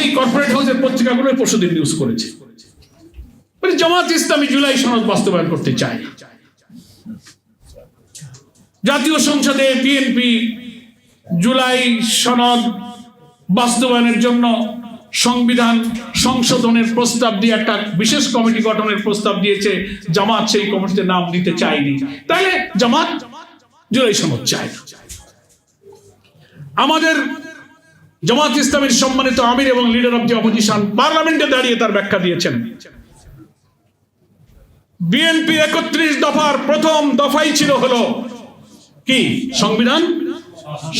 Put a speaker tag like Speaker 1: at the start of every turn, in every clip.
Speaker 1: সেই কর্পোরেট হাউসের পত্রিকাগুলো পরশুদিন নিউজ করেছে, জামাত ইসলামী জুলাই সনদ বাস্তবায়ন করতে চায়। জাতীয় সংসদে বিএনপি জুলাই সনদ বাস্তবায়নের জন্য সংবিধান সংশোধনের প্রস্তাব দিয়ে একটা বিশেষ কমিটি গঠনের প্রস্তাব দিয়েছে। জামাত সেই কমিটিতে নাম দিতে চায়নি, তাহলে জামাত জুলাই সনদ চায়। আমাদের জামাত ইসলামের সম্মানিত আমির এবং লিডার অব দি অপোজিশন পার্লামেন্টে দাঁড়িয়ে তার ব্যাখ্যা দিয়েছেন। বিএনপি 31 দফার প্রথম দফাই ছিল হলো কি? সংবিধান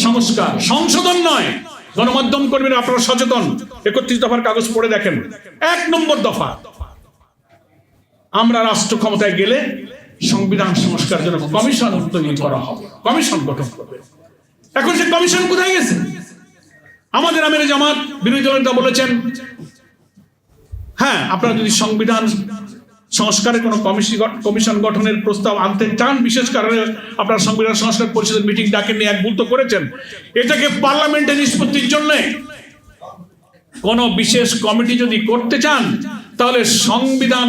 Speaker 1: সংস্কার, সংশোধন নয়। গণমাধ্যম কর্মীরা আপনারা সচেতন, 31 দফার কাগজ পড়ে দেখেন। 1 নম্বর দফা, আমরা রাষ্ট্র ক্ষমতায় গেলে সংবিধান সংস্কারের জন্য কমিশন তৈরি করা হবে, কমিশন গঠন করবে। এখন সে কমিশন কোথায় গেছে? আমাদের আমির জামাত বিরোধী দলনেতা বলেছেন, হ্যাঁ আপনারা যদি সংবিধান সংস্কারের কোনো কমিশন গঠনের প্রস্তাব আনতে চান, বিশেষ কারণে আপনারা সংবিধান সংস্কার পরিষদের মিটিং ডাকেননি, এক ভুল তো করেছেন। এটাকে পার্লামেন্টে নিষ্পত্তির জন্য কোন বিশেষ কমিটি যদি করতে চান, তাহলে সংবিধান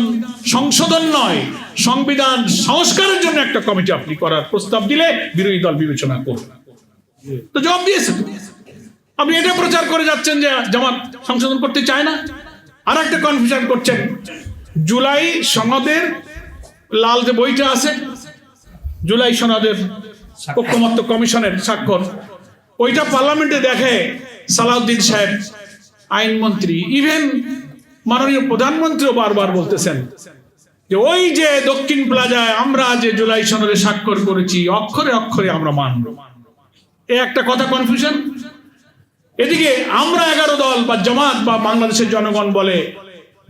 Speaker 1: সংশোধন নয়, সংবিধান সংস্কারের জন্য একটা কমিটি আপনি করার প্রস্তাব দিলে বিরোধী দল বিবেচনা করবে। তো জবাব দিয়েছে। আপনি এটা প্রচার করে যাচ্ছেন যে জামাত সংশোধন করতে চায় না। আর একটা কনফিউশন করছেন, জুলাই সনদের লাল যে বইটা আছে, জুলাই সনদের ঐকমত্য কমিশনের স্বাক্ষর, ওইটা পার্লামেন্টে দেখে সালাউদ্দিন সাহেব আইনমন্ত্রী, ইভেন মাননীয় প্রধানমন্ত্রীও বারবার বলতেছেন যে ওই যে দক্ষিণ প্লাজায় আমরা যে জুলাই সনদে স্বাক্ষর করেছি, অক্ষরে অক্ষরে আমরা মানব। এ একটা কথা কনফিউশন। এদিকে আমরা 11 দল বা জামাত বা বাংলাদেশের জনগণ বলে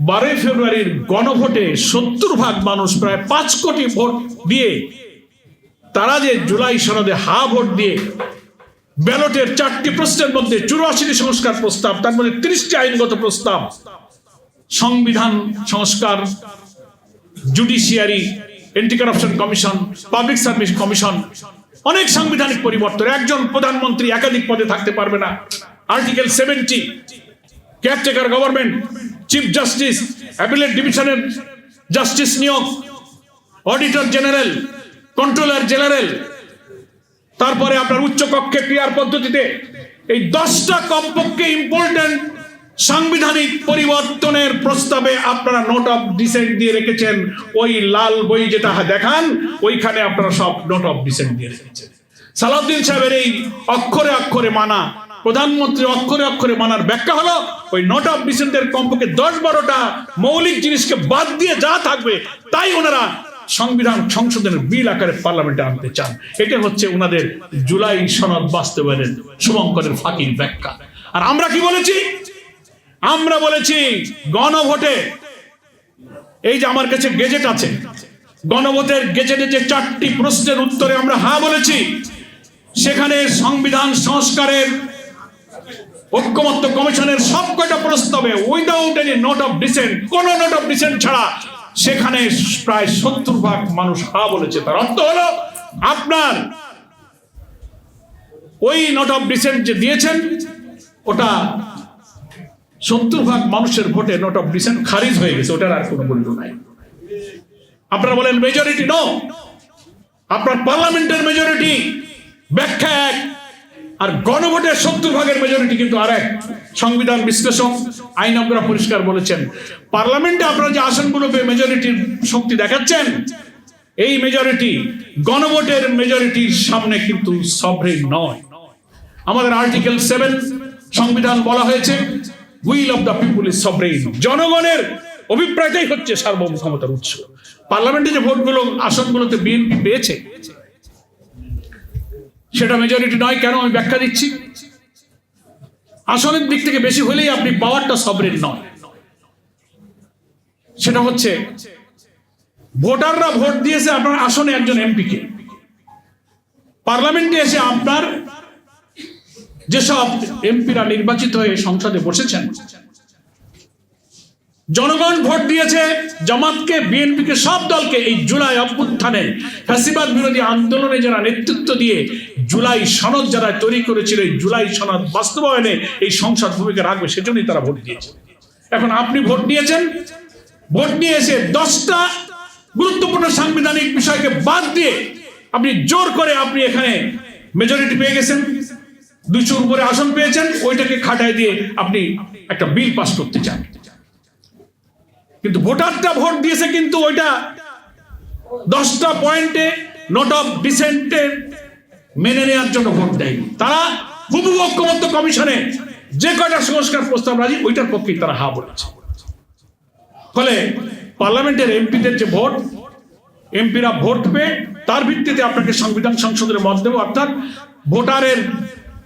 Speaker 1: 12 ফেব্রুয়ারির গণভোটে 70% মানুষ, প্রায় 5 কোটি ভোট দিয়ে তারা যে জুলাই সনদে হা ভোট দিয়ে ব্যালটের 4টি প্রশ্নের মধ্যে 84টি সংস্কার প্রস্তাব, তার মধ্যে 30টি আইনগত প্রস্তাব, সংবিধান সংস্কার, judiciary, anti corruption commission, public service commission, অনেক সাংবিধানিক পরিবর্তন, একজন প্রধানমন্ত্রী একাধিক পদে থাকতে পারবে না, article 70, caretaker government, chief justice, appellate ডিভিশনের জাস্টিস নিয়োগ, অডিটর জেনারেল, কন্ট্রোলার জেনারেল, তারপরে আপনার উচ্চ কক্ষে ক্রিয়ার পদ্ধতিতে এই 10টা কমপক্ষে ইম্পর্টেন্ট সাংবিধানিক পরিবর্তনের প্রস্তাবে আপনারা নোট অফ ডিসেন্ট দিয়ে রেখেছেন। ওই লাল বই যেটা দেখান, ওইখানে আপনারা সব নোট অফ ডিসেন্ট দিয়ে রেখেছেন। সালাউদ্দিন সাহেবের এই অক্ষরে অক্ষরে মানা, প্রধানমন্ত্রী অক্ষরে অক্ষরে মানার ব্যাখ্যা হলো ওই নোট অফ ডিসেন্টের কমপক্ষে 10-12টা মৌলিক জিনিসকে বাদ দিয়ে যা থাকবে তাই ওনারা সংবিধান সংশোধনের বিল আকারে পার্লামেন্টে আনতে চান। এটা হচ্ছে ওনাদের জুলাই সনদ বাস্তবায়নের শুভঙ্করের ফাঁকির ব্যাখ্যা। আর আমরা কি বলেছি? আমরা বলেছি গণভোটে, এই যে আমার কাছে গেজেট আছে, গণভোটের গেজেটে যে 4টি প্রশ্নের উত্তরে আমরা হ্যাঁ বলেছি, সেখানে সংবিধান সংস্কারের ঐকমত্য কমিশনের সবকটা প্রস্তাবে without any note of dissent, কোন নোট অফ ডিসেন্ট ছাড়া সেখানে প্রায় 70% মানুষ হ্যাঁ বলেছে। তার অর্থ হলো আপনার ওই নোট অফ ডিসেন্ট যে দিয়েছেন, ওটা 70% মানুষের ভোটে নোট অফ ডিসেন্ট খারিজ হয়ে গেছে, ওটার আর কোনো মূল্য নাই। আপনারা বলেন মেজরিটি, নো, আপনার পার্লামেন্টের মেজরিটি ব্যাখ্যা এক, আর গণভোটের 70%-এর মেজরিটি কিন্তু আর এক। সংবিধান বিশ্লেষক, আইনজ্ঞরা পরিষ্কার বলেছেন, পার্লামেন্টে আপনারা যে আসনগুলো মেজরিটির শক্তি দেখাচ্ছেন, এই মেজরিটি গণভোটের মেজরিটির সামনে কিন্তু সভরেন নয়। আমাদের আর্টিকেল 7 সংবিধান বলা হয়েছে will of the people is sovereign, জনগণের অভিপ্রায়টাই হচ্ছে সার্বভৌম ক্ষমতার উৎস। পার্লামেন্টে যে ভোটগুলো আসনগুলোতে বিএনপি পেয়েছে, সেটা মেজরিটি নয়। কেন? আমি ব্যাখ্যা দিচ্ছি। আসনের দিক থেকে বেশি হলেই আপনি পাওয়ারটা সভরেন নয়। সেটা হচ্ছে ভোটাররা ভোট দিয়েছে আপনার আসনে একজন এমপিকে, পার্লামেন্টে এসে আপনার যেসব এমপিরা নির্বাচিত হয়ে সংসদে বসেছেন, জনগণ ভোট দিয়েছে জামাতকে, বিএনপিকে, সব দলকে। এই জুলাই অভ্যুত্থানে ফ্যাসিবাদ বিরোধী আন্দোলনে যারা নেতৃত্ব দিয়ে জুলাই সনদ যারা তৈরি করেছিল, এই জুলাই সনদ বাস্তবায়নে এই সংসদ ভূমিকা রাখবে, সেজন্যই তারা ভোট দিয়েছে। এখন আপনি ভোট দিয়েছেন, ভোট নিয়ে এসে 10টা গুরুত্বপূর্ণ সাংবিধানিক বিষয়কে বাদ দিয়ে আপনি জোর করে আপনি এখানে মেজরিটি পেয়ে গেছেন, 200 উপরে আসন পেয়েছেন, ওইটাকে খাটায় দিয়ে আপনি একটা বিল পাস করতে চান। কিন্তু ভোটারটা ভোট দিয়েছে, কিন্তু ওইটা 10টা পয়েন্টে নোট অফ ডিসেন্টে মেনে নেওয়ার জন্য ভোট দেয়নি। তারা হুবহু ঐক্যমত্য কমিশনে যে কয়টা সংস্কার প্রস্তাব রাজি, ওইটার পক্ষেই তারা হা বলেছে। ফলে পার্লামেন্টের এমপিদের যে ভোট, এমপিরা ভোট পেয়ে তার ভিত্তিতে আপনাকে সংবিধান সংসদের মত দেব, অর্থাৎ ভোটারের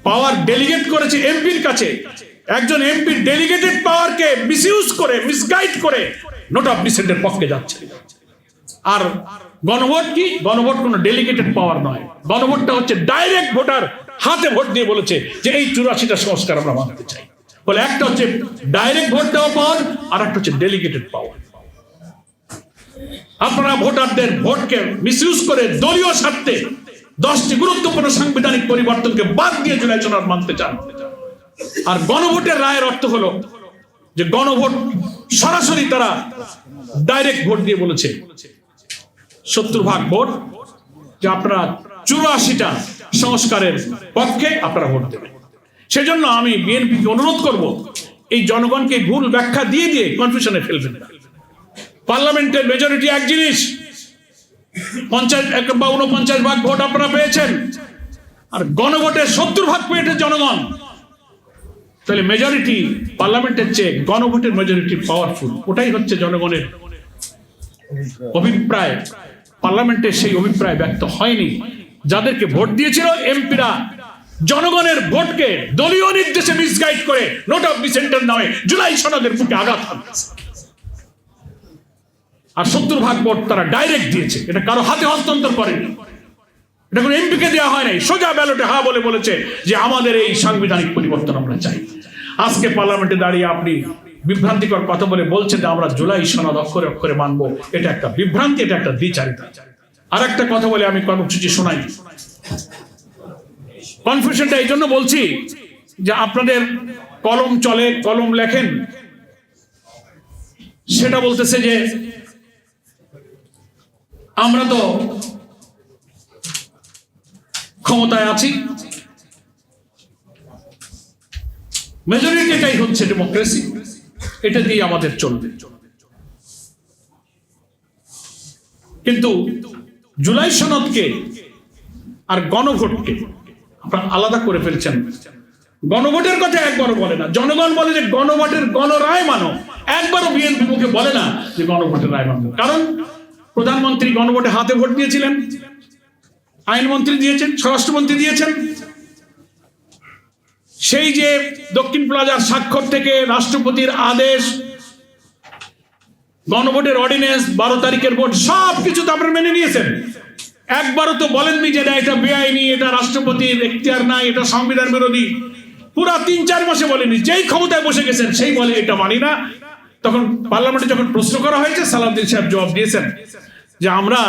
Speaker 1: পাওয়ার ডেলিগেট করেছে এমপির কাছে। একজন এমপির ডেলিগেটেড পাওয়ারকে মিসইউজ করে, মিসগাইড করে নোট অফ ডিসেন্টের পক্ষে যাচ্ছে। আর গণভোট কি? গণভোট কোনো ডেলিগেটেড পাওয়ার নয়, গণভোটটা হচ্ছে ডাইরেক্ট ভোটার হাতে ভোট দিয়ে বলেছে যে এই 84টা সংস্কার আমরা মানতে চাই। বলে একটা হচ্ছে ডাইরেক্ট ভোট দেওয়া পাওয়ার, আর একটা হচ্ছে ডেলিগেটেড পাওয়ার। আপনারা ভোটারদের ভোটকে মিসইউজ করে দলীয় স্বার্থে 10টি গুরুত্বপূর্ণ সাংবিধানিক পরিবর্তনকে বাদ দিয়ে জুলাই সনদ মানতে চান। আর গণভোটের রায়ের অর্থ হলো যে গণভোট সরাসরি তারা ডাইরেক্ট ভোট দিয়ে বলেছে 70% ভোট যে আপনারা 84টা সংস্কারের পক্ষে আপনারা ভোট দেবেন। সেজন্য আমি বিএনপিকে অনুরোধ করব, এই জনগণকে ভুল ব্যাখ্যা দিয়ে দিয়ে কনফিউশনে ফেলবেন না। পার্লামেন্টের মেজরিটি এক জিনিস, 49% ভোট আপনারা পেয়েছেন, আর গণভোটে 70% পেয়েছে জনগণ। তাহলে মেজরিটি পার্লামেন্টের চেয়ে গণভোটের মেজরিটি পাওয়ারফুল, ওটাই হচ্ছে জনগণের অভিপ্রায়। পার্লামেন্টে সেই অভিপ্রায় ব্যক্ত হয়নি। যাদেরকে ভোট দিয়েছিল এমপিরা জনগণের ভোটকে দলীয় নির্দেশে মিসগাইড করে নোট অফ ডিসেন্টের নামে জুলাই সনদের বুকে আঘাত হানছে। আর 70% ভোট তারা ডাইরেক্ট দিয়েছে, এটা কারো হাতে হস্তান্তর করেনি, এটা কোনো এমপিকে দেওয়া হয় নাই, সোজা ব্যালটে হা বলে বলেছে যে আমাদের এই সাংবিধানিক পরিবর্তন আমরা চাই। আজকে পার্লামেন্টে দাঁড়িয়ে আপনি বিভ্রান্তিকর কথা বলে বলছেন যে আমরা জুলাই সনদ অক্ষরে অক্ষরে মানবো, এটা একটা বিভ্রান্তি, এটা একটা দ্বিচারিতা। আর একটা কথা বলে আমি কর্মসূচি শোনাই। কনফিউশনটা এই জন্য বলছি যে আপনাদের কলম চলে, কলম লেখেন, সেটা বলতেছে যে আমরা তো ক্ষমতায় আছি, মেজরিটি এটাই হচ্ছে ডেমোক্রেসি, এটা দিয়ে আমাদের চলবে। কিন্তু জুলাই সনদকে আর গণভোটকে আপনারা আলাদা করে ফেলছেন। গণভোটের কথা একবারও বলে না। জনগণ বলে যে গণভোটের গণরায় মানো, একবারও বিএনপি মুখে বলে না যে গণভোটের রায় মানো। কারণ প্রধানমন্ত্রী গণভোটে হাতে ভোট দিয়েছিলেন, আইনমন্ত্রী দিয়েছেন, স্বরাষ্ট্রমন্ত্রী দিয়েছেন। সেই যে দক্ষিণ প্লাজার স্বাক্ষর থেকে রাষ্ট্রপতির আদেশ, গণভোটের অর্ডিন্যান্স, 12 তারিখের ভোট, সবকিছু তো আপনারা মেনে নিয়েছেন। একবারও তো বলেননি যে এটা বেআইনি, এটা রাষ্ট্রপতির এখতিয়ার নাই, এটা সংবিধান বিরোধী। পুরা 3-4 মাসে বলেনি। যেই ক্ষমতায় বসে গেছেন সেই বলে এটা মানি না। তখন পার্লামেন্টে যখন প্রশ্ন করা হয়েছে, সালাউদ্দিন সাহেব জবাব দিয়েছেন যে আমরা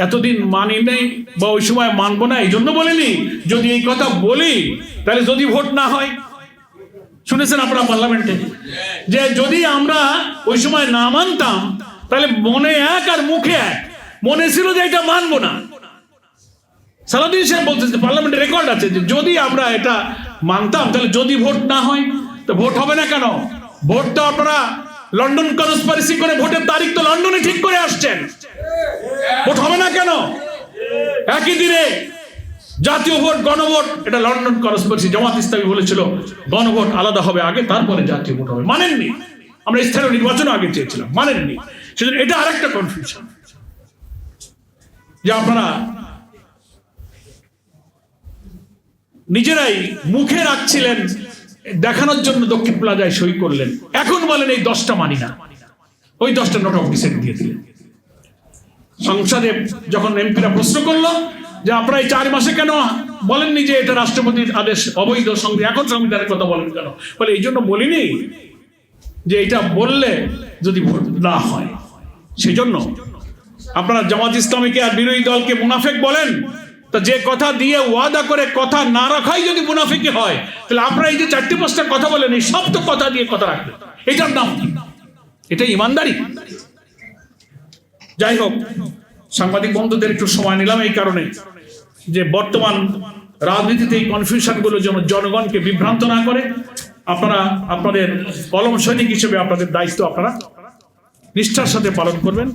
Speaker 1: এতদিন মানি নেই বা ওই সময় মানবো না, এই জন্য বলিনি। যদি এই কথা বলি তাহলে যদি ভোট না হয়, শুনেছেন আপনারা পার্লামেন্টে, যে যদি আমরা ওই সময় না মানতাম তাহলে মনে এক আর মুখে এক, মনে ছিল যে এটা মানবো না। সালাউদ্দিন সাহেব বলতেছে, পার্লামেন্টে রেকর্ড আছে, যে যদি আমরা এটা মানতাম তাহলে যদি ভোট না হয়, তো ভোট হবে না কেন? ভোট তো আপনারা লন্ডন কনস্পিরেসি করে ভোটের তারিখ তো লন্ডনে ঠিক করে আসছেন, ভোট হবে না কেন? একই দিনে জাতীয় ভোট, গণভোট, এটা লন্ডন কনস্পিরেসি। জামাত ইসলামী বলেছিল গণভোট আলাদা হবে আগে, তারপরে জাতীয় ভোট হবে, মানেননি। আমরা স্থানীয় নির্বাচন আগে চেয়েছিলাম, মানেননি। সেজন্য এটা আরেকটা কনফিউশন যে আপনারা নিজেরাই মুখে রাখছিলেন দেখানোর জন্য, দক্ষিণ প্লাজায় সই করলেন, এখন বলেন এই 10টা মানি না, ওই 10টা নোট অফ ডিসেন্ট দিয়ে দিলেন। সংসদে যখন এমপিরা প্রশ্ন করলো যে আপনারা এই 4 মাসে কেন বলেননি যে এটা রাষ্ট্রপতির আদেশ অবৈধ, এখন সংবিধানের কথা বলেন কেন? বলে এই জন্য বলিনি যে এটা বললে যদি ভোট না হয়। সেজন্য আপনারা জামাত ইসলামীকে আর বিরোধী দলকে মুনাফেক বলেন, তা যে কথা দিয়ে ওয়াদা করে কথা না রাখাই যদি মুনাফিকি হয়, তাহলে আপনারা এই যে 4-5টা কথা বলেন, এই সব তো কথা দিয়ে কথা রাখবেন, এটার নাম কি? এটা ইমানদারি? যাই হোক, সাংবাদিক বন্ধুদের একটু সময় নিলাম এই কারণে যে বর্তমান রাজনীতিতে এই কনফিউশনগুলো যেন জনগণকে বিভ্রান্ত না করে। আপনারা আপনাদের কলম সৈনিক হিসেবে আপনাদের দায়িত্ব আপনারা নিষ্ঠার সাথে পালন করবেন।